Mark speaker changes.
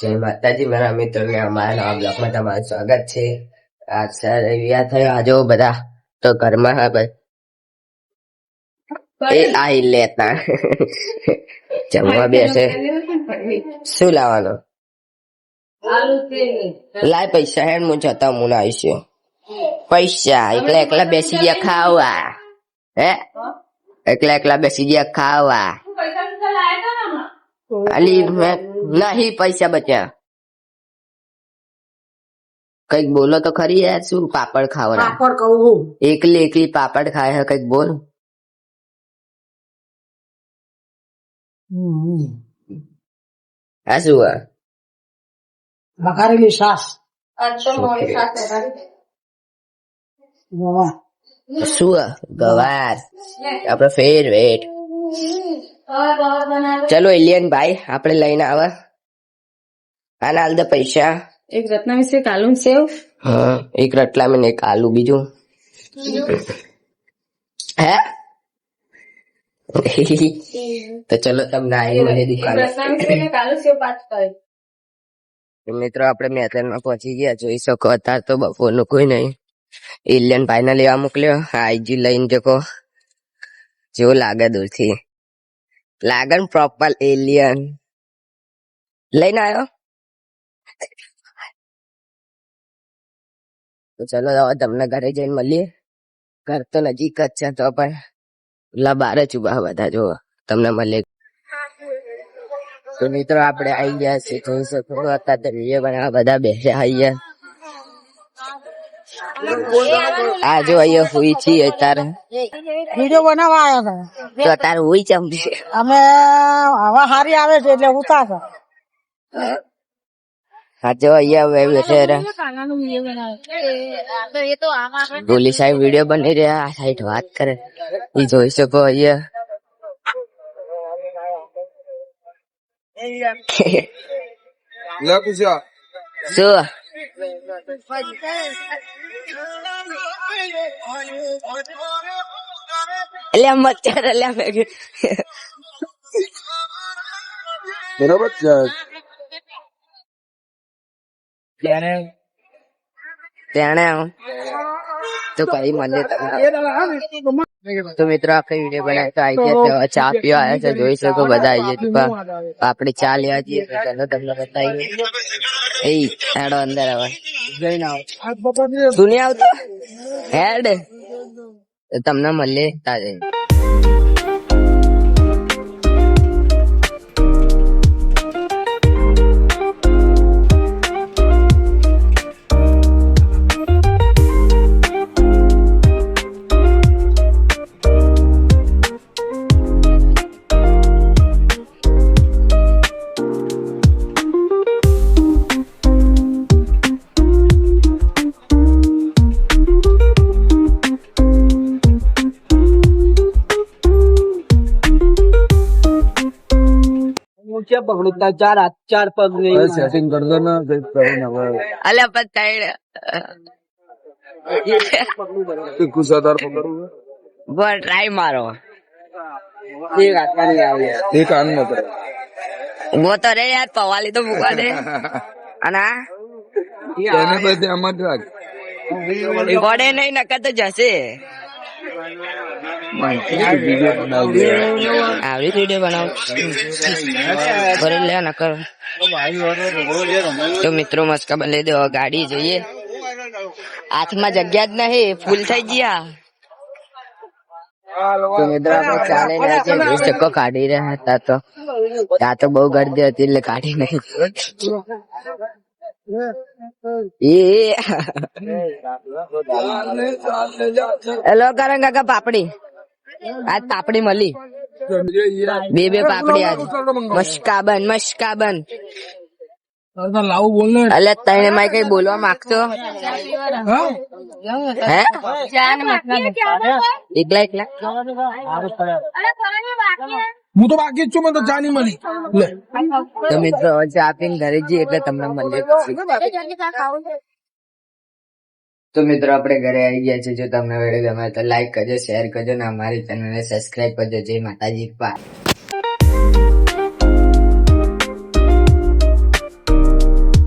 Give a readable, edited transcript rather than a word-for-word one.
Speaker 1: જય માતાજી મારા મિત્રોને અમારા નવા બ્લોગમાં તમારું સ્વાગત છે. આજ રવિવાર થયો. આજો બધા તો ઘરમાં હા ભાઈ એ આઈ લેતા જમવા બેસે. શું લાવવાનું? લાય પૈસા હેડ હું જતા હું આવીશું. પૈસા એકલા એકલા બેસી ગયા ખાવા. હે એકલા એકલા બેસી ગયા ખાવા. અલી નહીં પૈસા બચ્યા. કઈક બોલો તો ખરી યાર. શું પાપડ ખાવા?
Speaker 2: પાપડ કહું
Speaker 1: એકલી એકલી પાપડ ખાય હે. કઈક બોલ. આ શું હે?
Speaker 2: વઘારેલી છાશ.
Speaker 1: શું હે? ગવાર આપડે ફેવરેટ. ચલો એલિયન ભાઈ આપડે લઈને આવે. આને હાલ દે પૈસા.
Speaker 3: એક રત્ના વિશે કાલુન સેવ.
Speaker 1: હા એક રટલા મેં એક આલુ બીજું હે. તો ચલો તમને આવી મને દુકાન. મિત્રો આપડે મેથલમાં પહોંચી ગયા. જોઈ શકો અત્યારે તો બપોરનું કોઈ નહીં. એલિયન ભાઈ ને લેવા મોકલ્યો. આઈજી લઈને જકો જેવો લાગે દૂરથી. લાગે ને પ્રોપર એલિયન લઈને આવ્યો. તો ચલો હવે તમને ઘરે જઈને મળીએ. ઘર તો નજીક જ છે તો પણ પેલા બારે ચુબા બધા જો તમને મળીએ. તો મિત્રો આપણે આવી ગયા છીએ. જોઈ શકો અત્યારે વિડીયો બનાવવા બધા બેસ્યા અહીંયા. આ જો અહીંયા હુઈ છીએ અત્યારે.
Speaker 2: વિડીયો બનાવવા આવ્યા હતા
Speaker 1: તો અત્યારે હુઈ ચમશે.
Speaker 2: અમે હવા હારી આવે છે એટલે ઉતાર છે.
Speaker 1: હા જો અહીંયા બેઠે ગોલી સાહેબ વિડીયો બની રહ્યા. આ સાઈડ વાત કરે એ જોઈ શકો અહીંયા. શું એટલે મચ્છર એટલે
Speaker 4: બરોબર છે.
Speaker 1: તેને તો કઈ મને તો મિત્રો આપણે વિડીયો બનાવી તો આવી ગયા. ચા પીવા આવ્યા છે. જોઈ શકો બધા આવીએ. આપણે ચા લેવા જઈએ તો ચાલો તમને બતાવીએ. એ હેડો અંદર હવે તું નહીં આવતો હેડ તમને મળીએ તારે.
Speaker 2: ચાર પગ
Speaker 4: સેટિંગ કર દો ને કઈ પ્રવીણ હવે
Speaker 1: અલ્યા પતાઈ
Speaker 4: તીખું સદાર પકડવું
Speaker 1: બોલ ટ્રાય મારો.
Speaker 4: એક આન મત
Speaker 1: ઉભો તો રે યાર. પવાલી તો મૂકવા દે. અને
Speaker 4: એને બધે આમાં જ રાખ.
Speaker 1: ગોડે નહીં નકર તો જશે.
Speaker 4: વિડીયો બનાવી
Speaker 1: આવડી વિડીયો બનાવ બરે લે નકર. તો મિત્રો મસ્કા લઈ દો. ગાડી જોઈએ. હાથમાં જગ્યા જ નહીં. ફૂલ થઈ ગયા. તો મિત્રો આપણે ચાલે રહ્યા છે. 20 ટકો કાઢી રહ્યા હતા. તો ત્યાં તો બહુ ગરદી હતી એટલે કાઢી નહીં. હેલો કરણ કાકા પાપડી. આજ પાપડી મળી. બે પાપડી આજ. મસ્કાબન મસ્કાબન.
Speaker 4: લાવું બોલ ને.
Speaker 1: અલે તને માય કઈ બોલવા માંગતો હે? એકલા એકલા
Speaker 4: હું તો બાકી જ છું. મને તો ચા નહીં મળી. લે
Speaker 1: તો મિત્રો ચા પીને ઘરે જઈએ એટલે તમને મળીએ. તો મિત્રો આપણે ઘરે આવી ગયા છે. જો તમને વિડીયો ગમે તો લાઈક કરજો, શેર કરજો ને અમારી ચેનલને સબસ્ક્રાઇબ કરજો. જય માતાજી.